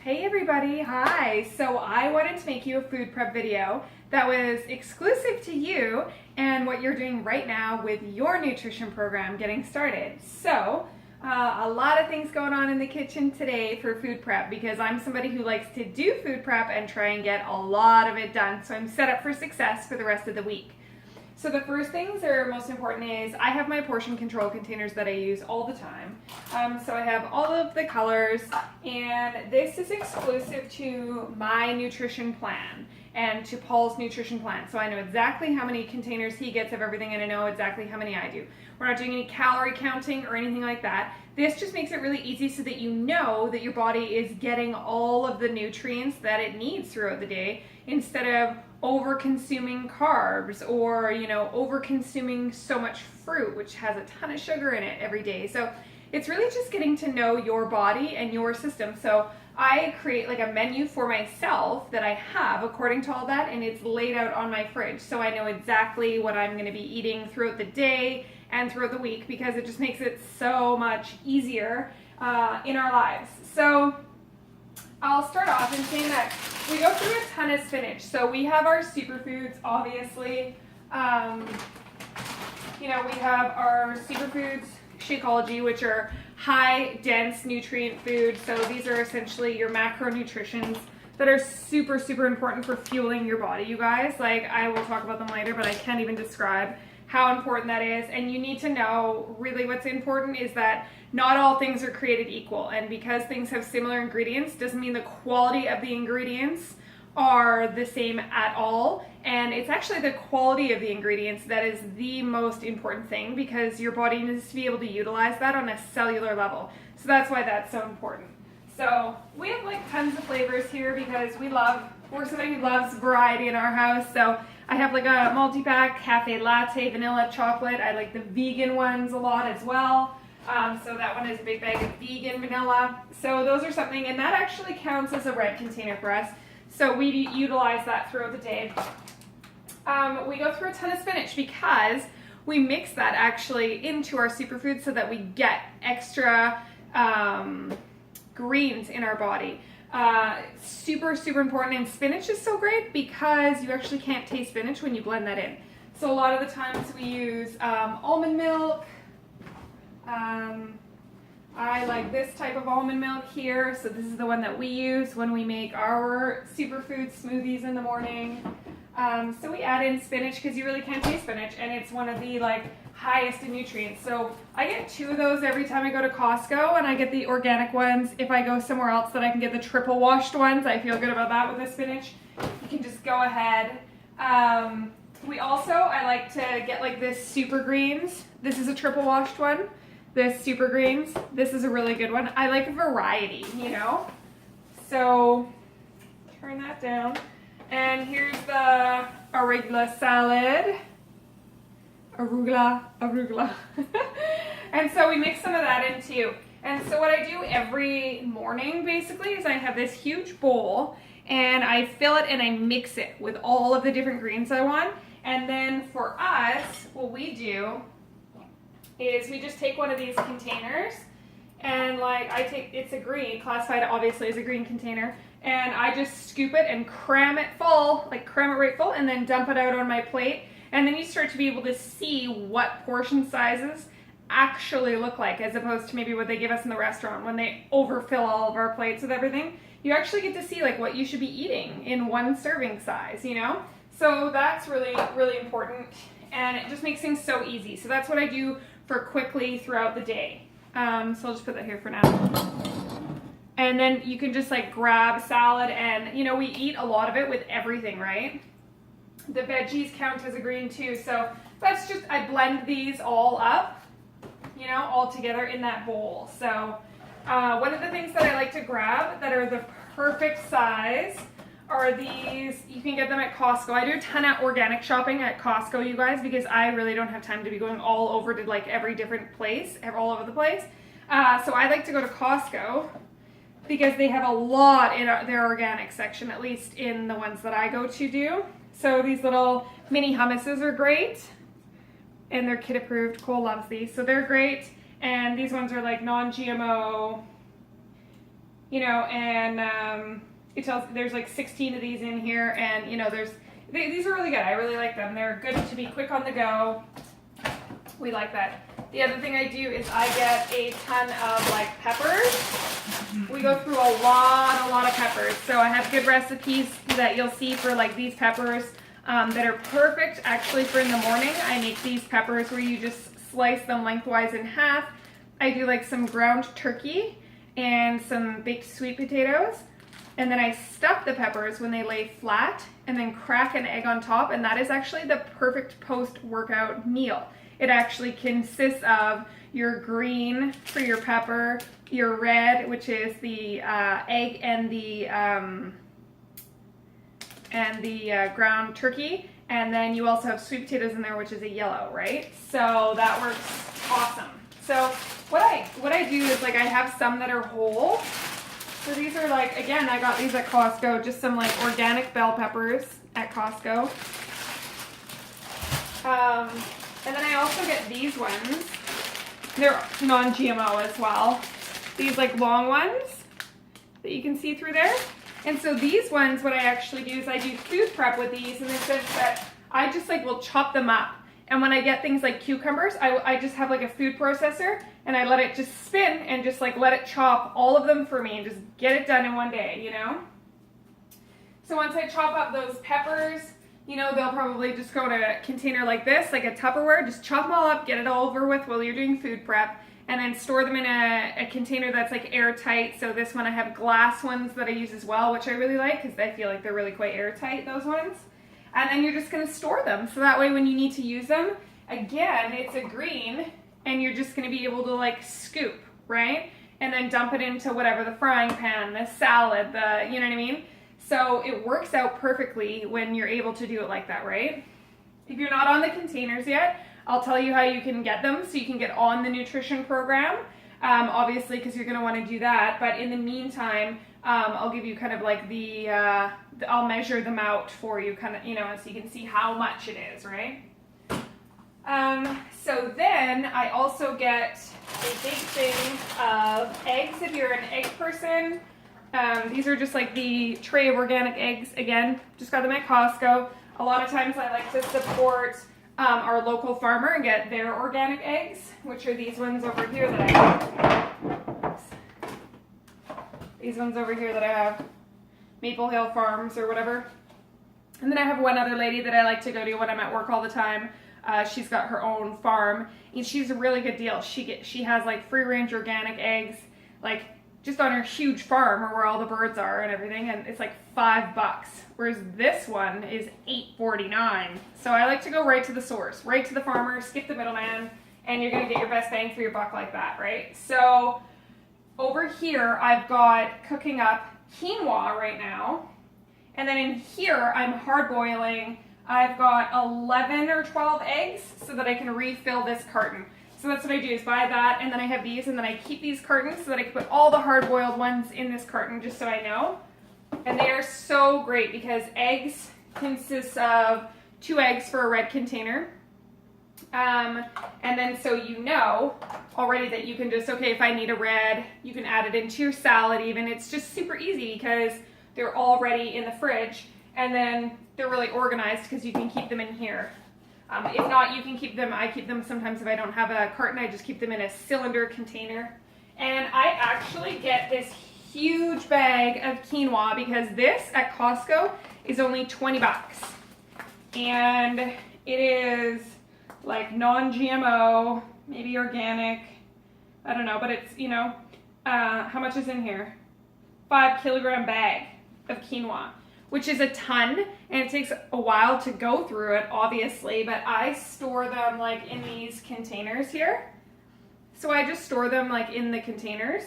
Hey everybody, hi! So I wanted to make you a food prep video that was exclusive to you and what you're doing right now with your nutrition program getting started. So a lot of things going on in the kitchen today for food prep because I'm somebody who likes to do food prep and try and get a lot of it done. So I'm set up for success for the rest of the week. So the first things that are most important is I have my portion control containers that I use all the time. So I have all of the colors, and this is exclusive to my nutrition plan and to Paul's nutrition plan. So I know exactly how many containers he gets of everything, and I know exactly how many I do. We're not doing any calorie counting or anything like that. This just makes it really easy so that you know that your body is getting all of the nutrients that it needs throughout the day instead of over consuming carbs or over consuming so much fruit, which has a ton of sugar in it every day. So it's really just getting to know your body and your system. So I create like a menu for myself that I have according to all that, and it's laid out on my fridge, so I know exactly what I'm going to be eating throughout the day and throughout the week, because it just makes it so much easier in our lives. So I'll start off in saying that we go through a ton of spinach. So we have our superfoods, obviously. We have our superfoods Shakeology, which are high dense nutrient food. So these are essentially your macronutrients that are super, super important for fueling your body, you guys. Like, I will talk about them later, but I can't even describe how important that is. And you need to know really what's important is that not all things are created equal, and because things have similar ingredients doesn't mean the quality of the ingredients are the same at all. And it's actually the quality of the ingredients that is the most important thing, because your body needs to be able to utilize that on a cellular level. So that's why that's so important. So we have like tons of flavors here because we're somebody who loves variety in our house. So I have like a multi-pack cafe latte, vanilla, chocolate. I like the vegan ones a lot as well. So that one is a big bag of vegan vanilla. So those are something, and that actually counts as a red container for us. So we utilize that throughout the day. We go through a ton of spinach because we mix that actually into our superfoods so that we get extra greens in our body. Super, super important. And spinach is so great because you actually can't taste spinach when you blend that in. So a lot of the times we use almond milk. I like this type of almond milk here, so this is the one that we use when we make our superfood smoothies in the morning. So we add in spinach because you really can't taste spinach, and it's one of the highest in nutrients. So I get 2 of those every time I go to Costco, and I get the organic ones. If I go somewhere else that I can get the triple washed ones, I feel good about that with the spinach. You can just go ahead. I like to get like this super greens. This is a triple washed one. This super greens, this is a really good one. I like variety, So turn that down. And here's the arugula salad. Arugula. And so we mix some of that in too. And so what I do every morning basically is I have this huge bowl and I fill it and I mix it with all of the different greens I want. And then for us, what we do is we just take one of these containers, and it's a green, classified obviously as a green container, and I just scoop it and cram it right full, and then dump it out on my plate. And then you start to be able to see what portion sizes actually look like, as opposed to maybe what they give us in the restaurant when they overfill all of our plates with everything. You actually get to see what you should be eating in one serving size, So that's really, really important, and it just makes things so easy. So that's what I do for quickly throughout the day. So I'll just put that here for now. And then you can just grab salad, and we eat a lot of it with everything, right? The veggies count as a green too. So that's just, I blend these all up, all together in that bowl. So one of the things that I like to grab that are the perfect size are these. You can get them at Costco. I do a ton of organic shopping at Costco, you guys, because I really don't have time to be going all over to every different place, all over the place. So I like to go to Costco because they have a lot in their organic section, at least in the ones that I go to do. So these little mini hummuses are great, and they're kid approved. Cole loves these, so they're great. And these ones are non-GMO, you know, and it tells there's like 16 of these in here, and you know, these are really good. I really like them. They're good to be quick on the go. We like that. The other thing I do is I get a ton of like peppers. We go through a lot of peppers. So I have good recipes that you'll see for like these peppers that are perfect actually for in the morning. I make these peppers where you just slice them lengthwise in half. I do like some ground turkey and some baked sweet potatoes. And then I stuff the peppers when they lay flat and then crack an egg on top. And that is actually the perfect post-workout meal. It actually consists of your green for your pepper, your red, which is the egg and the ground turkey, and then you also have sweet potatoes in there, which is a yellow, right? So that works awesome. So what I do is like I have some that are whole. So these are like, again, I got these at Costco, just some like organic bell peppers at Costco. And then I also get these ones. They're non-GMO as well. These like long ones that you can see through there. And so these ones, what I actually do is I do food prep with these in the sense that I just like will chop them up. And when I get things like cucumbers, I just have like a food processor and I let it just spin and just like let it chop all of them for me and just get it done in one day, you know? So once I chop up those peppers, you know, they'll probably just go to a container like this, like a Tupperware, just chop them all up, get it all over with while you're doing food prep, and then store them in a container that's like airtight. So this one I have glass ones that I use as well, which I really like because I feel like they're really quite airtight, those ones. And then you're just gonna store them. So that way when you need to use them, again, it's a green, and you're just gonna be able to like scoop, right? And then dump it into whatever, the frying pan, the salad, you know what I mean? So it works out perfectly when you're able to do it like that, right? If you're not on the containers yet, I'll tell you how you can get them so you can get on the nutrition program, obviously, because you're going to want to do that. But in the meantime, I'll give you kind of like I'll measure them out for you, kind of, you know, so you can see how much it is, right? So then I also get a big thing of eggs if you're an egg person. These are just like the tray of organic eggs. Again, just got them at Costco. A lot of times I like to support our local farmer and get their organic eggs, which are these ones over here that I have. Oops. These ones over here that I have. Maple Hill Farms or whatever. And then I have one other lady that I like to go to when I'm at work all the time. She's got her own farm, and she's a really good deal. She has like free range organic eggs, like just on her huge farm or where all the birds are and everything, and it's like $5, whereas this one is $8.49. So I like to go right to the source, right to the farmer, skip the middleman, and you're gonna get your best bang for your buck like that, right? So over here, I've got cooking up quinoa right now, and then in here, I'm hard boiling. I've got 11 or 12 eggs so that I can refill this carton. So that's what I do, is buy that, and then I have these, and then I keep these cartons so that I can put all the hard-boiled ones in this carton just so I know. And they are so great because eggs consist of 2 eggs for a red container. And then so you know already that you can just, okay, if I need a red, you can add it into your salad even. It's just super easy because they're already in the fridge, and then they're really organized because you can keep them in here. If not, you can keep them, I keep them sometimes if I don't have a carton, I just keep them in a cylinder container. And I actually get this huge bag of quinoa because this at Costco is only 20 bucks. And it is like non-GMO, maybe organic, I don't know, but it's, you know, how much is in here? 5 kilogram bag of quinoa, which is a ton, and it takes a while to go through it, obviously, but I store them like in these containers here. So I just store them like in the containers.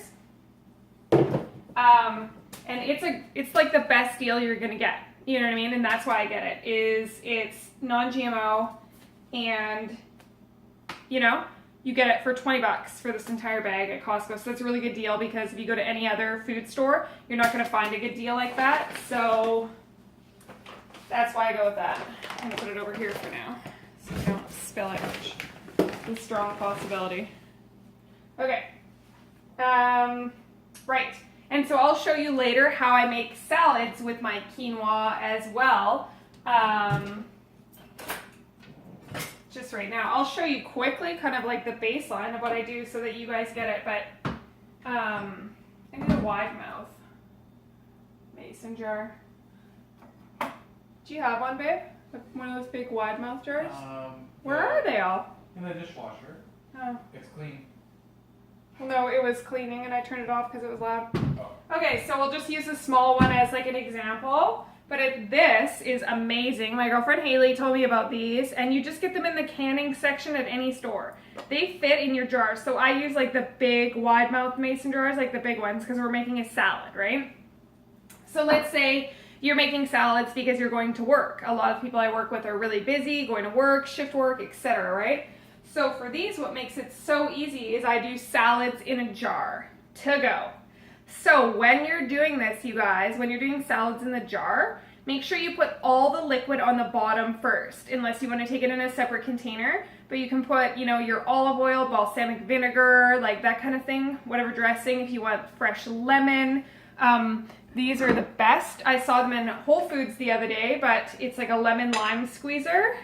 And it's like the best deal you're gonna get, you know what I mean? And that's why I get it, is it's non-GMO, and you know, you get it for 20 bucks for this entire bag at Costco. So that's a really good deal because if you go to any other food store, you're not going to find a good deal like that. So that's why I go with that. I'm going to put it over here for now so I don't spill it, which is a strong possibility. Okay. Right. And so I'll show you later how I make salads with my quinoa as well. Just right now. I'll show you quickly kind of like the baseline of what I do so that you guys get it. But I need a wide mouth mason jar. Do you have one, babe? One of those big wide mouth jars? Where are they all? In the dishwasher. Oh. It's clean. No, it was cleaning and I turned it off because it was loud. Oh. Okay, so we'll just use a small one as like an example. But this is amazing. My girlfriend Haley told me about these, and you just get them in the canning section at any store. They fit in your jars. So I use like the big wide mouth mason jars, like the big ones, because we're making a salad, right? So let's say you're making salads because you're going to work. A lot of people I work with are really busy, going to work, shift work, etc., right? So for these, what makes it so easy is I do salads in a jar to go. So when you're doing this, you guys, when you're doing salads in the jar, make sure you put all the liquid on the bottom first, unless you want to take it in a separate container. But you can put, you know, your olive oil, balsamic vinegar, like that kind of thing, whatever dressing, if you want fresh lemon. These are the best. I saw them in Whole Foods the other day, but it's like a lemon lime squeezer.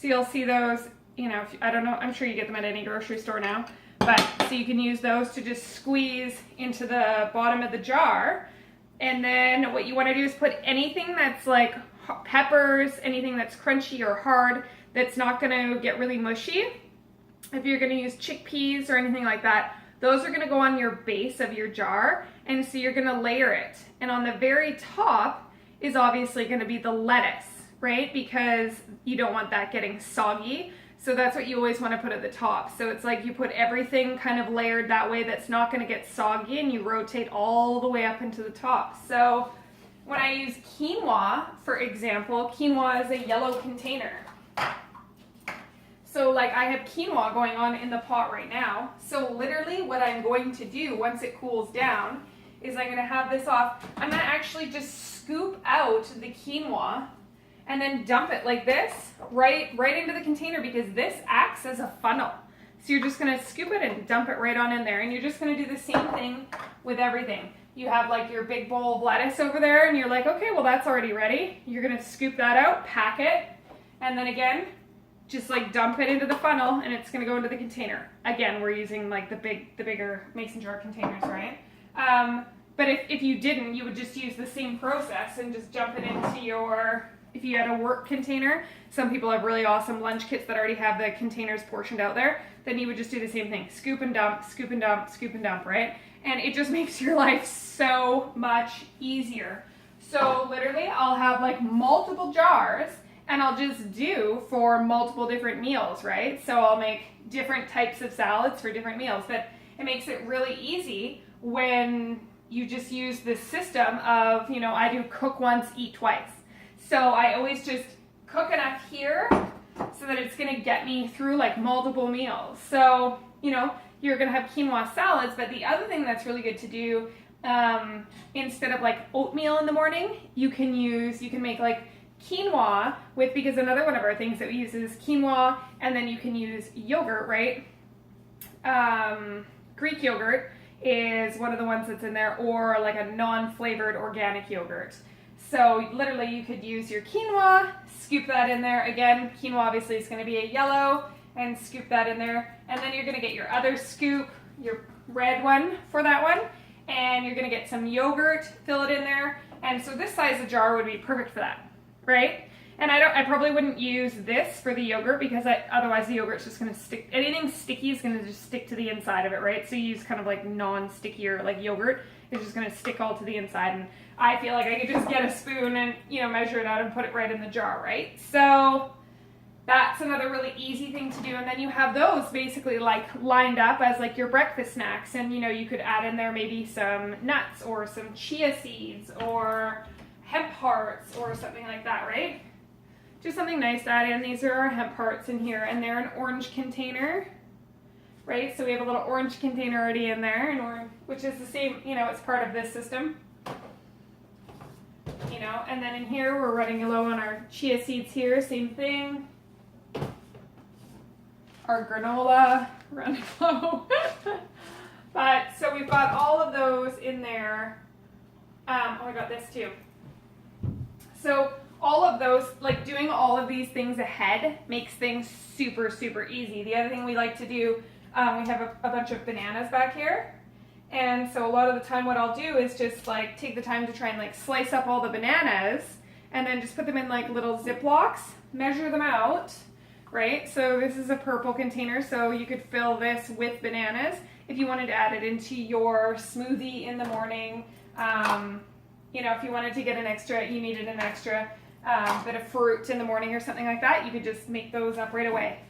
So you'll see those, you know, I don't know, I'm sure you get them at any grocery store now. But so you can use those to just squeeze into the bottom of the jar. And then what you want to do is put anything that's like peppers, anything that's crunchy or hard, that's not going to get really mushy. If you're going to use chickpeas or anything like that, those are going to go on your base of your jar. And so you're going to layer it. And on the very top is obviously going to be the lettuce, right? Because you don't want that getting soggy. So that's what you always want to put at the top. So it's like you put everything kind of layered that way that's not going to get soggy, and you rotate all the way up into the top. So when I use quinoa, for example, quinoa is a yellow container. So like I have quinoa going on in the pot right now. So literally what I'm going to do once it cools down is I'm going to have this off. I'm going to actually just scoop out the quinoa and then dump it like this right into the container, because this acts as a funnel. So you're just gonna scoop it and dump it right on in there, and you're just gonna do the same thing with everything. You have like your big bowl of lettuce over there, and you're like, okay, well that's already ready. You're gonna scoop that out, pack it, and then again, just like dump it into the funnel, and it's gonna go into the container. Again, we're using like the bigger mason jar containers, right? But if you didn't, you would just use the same process and just dump it into your, if you had a work container, some people have really awesome lunch kits that already have the containers portioned out there, then you would just do the same thing. Scoop and dump, scoop and dump, scoop and dump, right? And it just makes your life so much easier. So literally I'll have like multiple jars, and I'll just do for multiple different meals, right? So I'll make different types of salads for different meals, but it makes it really easy when you just use this system of, you know, I do cook once, eat twice. So I always just cook enough here so that it's going to get me through like multiple meals. So, you know, you're going to have quinoa salads, but the other thing that's really good to do, instead of like oatmeal in the morning, you can make like quinoa with, because another one of our things that we use is quinoa, and then you can use yogurt, right? Greek yogurt is one of the ones that's in there, or like a non-flavored organic yogurt. So literally you could use your quinoa, scoop that in there. Again, quinoa obviously is going to be a yellow, and scoop that in there. And then you're going to get your other scoop, your red one for that one, and you're going to get some yogurt, fill it in there. And so this size of jar would be perfect for that, right? And I probably wouldn't use this for the yogurt, because otherwise the yogurt's just going to stick. Anything sticky is going to just stick to the inside of it, right? So you use kind of like non-sticky, or like yogurt. It's just going to stick all to the inside, and I feel like I could just get a spoon and, you know, measure it out and put it right in the jar, right? So that's another really easy thing to do. And then you have those basically like lined up as like your breakfast snacks, and, you know, you could add in there maybe some nuts or some chia seeds or hemp hearts or something like that, right? Just something nice to add in. These are our hemp hearts in here, and they're an orange container, right? So we have a little orange container already in there, which is the same, you know, it's part of this system. You know, and then in here we're running low on our chia seeds here, same thing. Our granola, running low. But so we've got all of those in there. Oh, I got this too. So all of those, like doing all of these things ahead makes things super, super easy. The other thing we like to do, we have a bunch of bananas back here. And so a lot of the time what I'll do is just like take the time to try and like slice up all the bananas and then just put them in like little Ziplocs, measure them out, right? So this is a purple container, so you could fill this with bananas if you wanted to add it into your smoothie in the morning. You know, if you wanted to get an extra, you needed an extra bit of fruit in the morning or something like that, you could just make those up right away.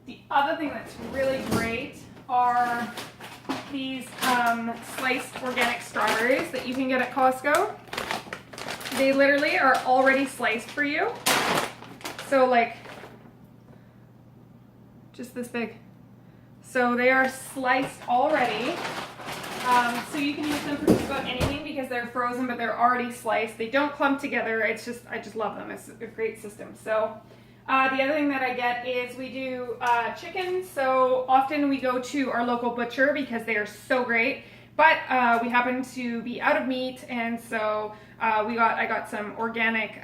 The other thing that's really great are these sliced organic strawberries that you can get at Costco. They literally are already sliced for you. So like, just this big. So they are sliced already. So you can use them for just about anything because they're frozen, but they're already sliced. They don't clump together. It's just, I just love them. It's a great system. So the other thing that I get is we do chicken. So often we go to our local butcher because they are so great. But we happen to be out of meat, and so I got some organic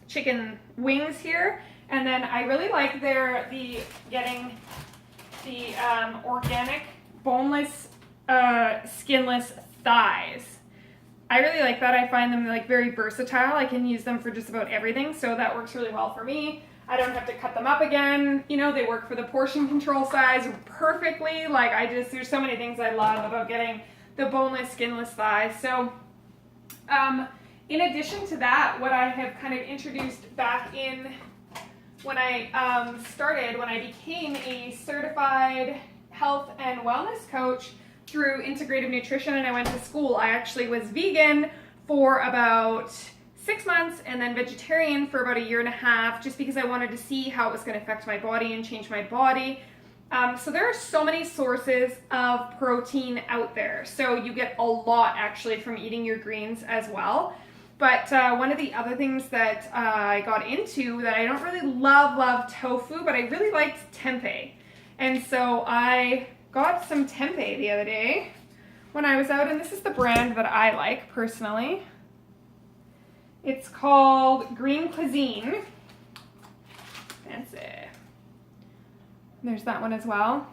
chicken wings here. And then I really like getting the organic boneless skinless thighs. I really like that. I find them like very versatile. I can use them for just about everything, so that works really well for me. I don't have to cut them up again. You know, they work for the portion control size perfectly. Like there's so many things I love about getting the boneless skinless thighs. So in addition to that, what I have kind of introduced back in when I when I became a certified health and wellness coach through integrative nutrition and I went to school, I actually was vegan for about 6 months and then vegetarian for about 1.5 years just because I wanted to see how it was going to affect my body and change my body. So there are so many sources of protein out there. So you get a lot actually from eating your greens as well. But one of the other things that I got into that I don't really love tofu, but I really liked tempeh. And so I got some tempeh the other day when I was out, and this is the brand that I like personally. It's called Green Cuisine. Fancy. There's that one as well.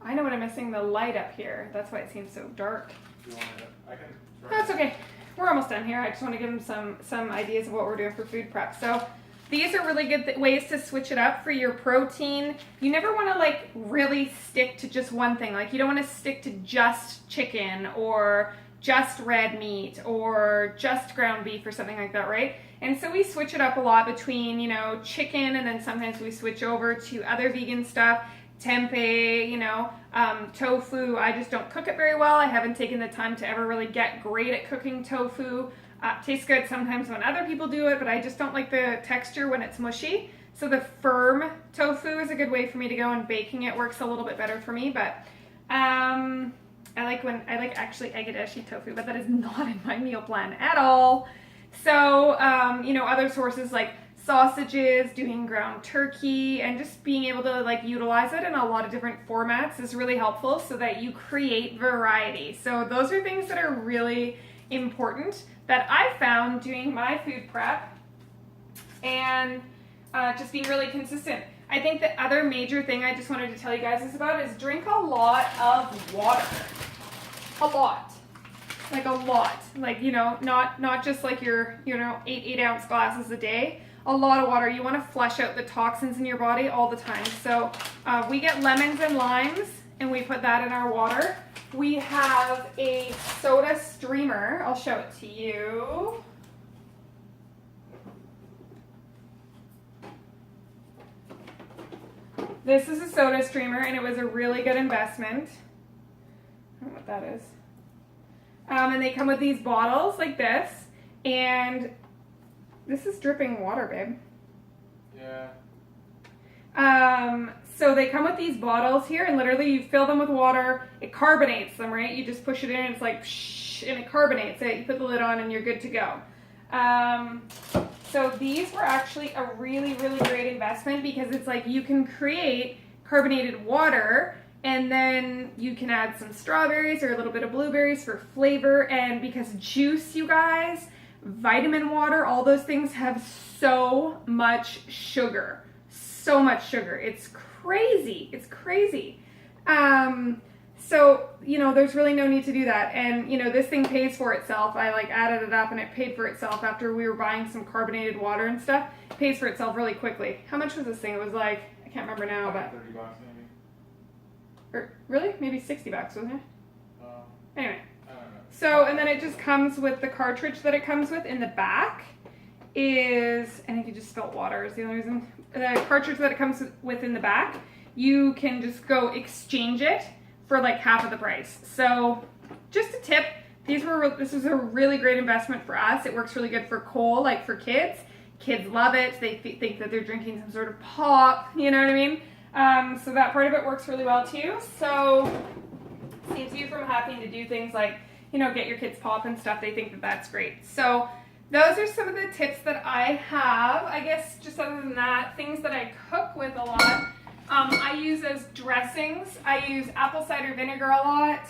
I know what I'm missing, the light up here. That's why it seems so dark. I can try. That's okay. We're almost done here. I just want to give them some ideas of what we're doing for food prep. So these are really good ways to switch it up for your protein. You never want to like really stick to just one thing. Like you don't want to stick to just chicken or just red meat or just ground beef or something like that, right? And so we switch it up a lot between, you know, chicken, and then sometimes we switch over to other vegan stuff, tempeh, you know, tofu. I just don't cook it very well. I haven't taken the time to ever really get great at cooking tofu. Tastes good sometimes when other people do it, but I just don't like the texture when it's mushy. So the firm tofu is a good way for me to go, and baking it works a little bit better for me. But I like actually egg-adashi tofu, but that is not in my meal plan at all. So, you know, other sources like sausages, doing ground turkey, and just being able to like utilize it in a lot of different formats is really helpful so that you create variety. So those are things that are really important that I found doing my food prep and just being really consistent. I think the other major thing I just wanted to tell you guys is drink a lot of water. A lot. Like a lot. Like, you know, not just like your, you know, 8 ounce glasses a day. A lot of water. You want to flush out the toxins in your body all the time. So we get lemons and limes and we put that in our water. We have a soda streamer. I'll show it to you. This is a soda streamer, and it was a really good investment. I don't know what that is. And they come with these bottles like this, and this is dripping water, babe. Yeah. So they come with these bottles here, and literally you fill them with water. It carbonates them, right? You just push it in, and it's like shh, and it carbonates it. You put the lid on, and you're good to go. So these were actually a really, really great investment because it's like you can create carbonated water And then you can add some strawberries or a little bit of blueberries for flavor. And because juice, you guys, vitamin water, all those things have so much sugar. So much sugar. It's crazy. It's crazy. So, you know, there's really no need to do that. And, you know, this thing pays for itself. I like added it up and it paid for itself after we were buying some carbonated water and stuff. It pays for itself really quickly. How much was this thing? It was like, I can't remember now, but $30 maybe. Or really? Maybe $60, wasn't it? Anyway. I don't know. So, and then it just comes with the cartridge that it comes with in the back is, I think you just spilled water is the only reason. The cartridge that it comes with in the back, you can just go exchange it for like half of the price. So just a tip, this was a really great investment for us. It works really good for Cole, like for kids. Kids love it. They think that they're drinking some sort of pop, you know what I mean? So that part of it works really well too. So saves you from having to do things like, you know, get your kids pop and stuff. They think that that's great. So those are some of the tips that I have. I guess just other than that, things that I cook with a lot. I use as dressings. I use apple cider vinegar a lot.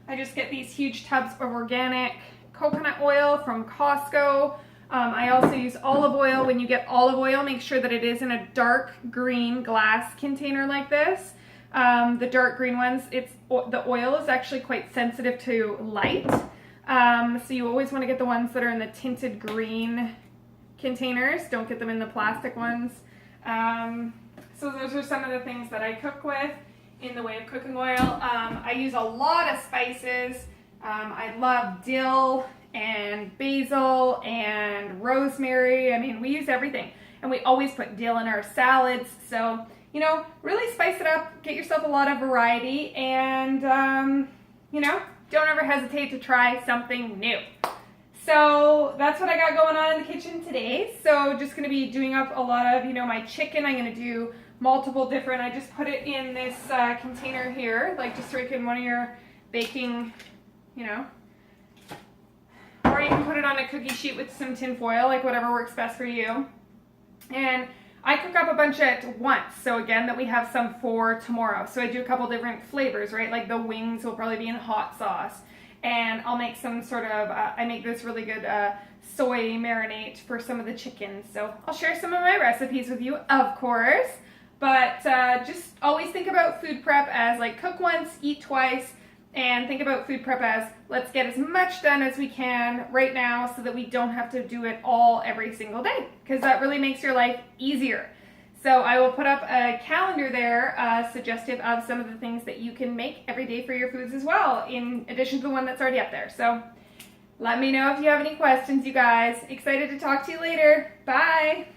I just get these huge tubs of organic coconut oil from Costco. I also use olive oil. When you get olive oil, make sure that it is in a dark green glass container like this. The dark green ones, the oil is actually quite sensitive to light. So you always want to get the ones that are in the tinted green containers. Don't get them in the plastic ones. So those are some of the things that I cook with in the way of cooking oil. I use a lot of spices. I love dill and basil and rosemary. I mean, we use everything. And we always put dill in our salads. So, you know, really spice it up. Get yourself a lot of variety. And, you know, don't ever hesitate to try something new. So that's what I got going on in the kitchen today. So just going to be doing up a lot of, you know, my chicken. I'm going to do multiple different, I just put it in this container here, like just so you can one of your baking, you know, or you can put it on a cookie sheet with some tin foil, like whatever works best for you. And I cook up a bunch at once, so again, that we have some for tomorrow. So I do a couple different flavors, right? Like the wings will probably be in hot sauce. And I'll make some sort of, I make this really good soy marinade for some of the chickens. So I'll share some of my recipes with you, of course. But just always think about food prep as like cook once, eat twice, and think about food prep as let's get as much done as we can right now so that we don't have to do it all every single day, because that really makes your life easier. So I will put up a calendar there suggestive of some of the things that you can make every day for your foods as well, in addition to the one that's already up there. So let me know if you have any questions, you guys. Excited to talk to you later. Bye.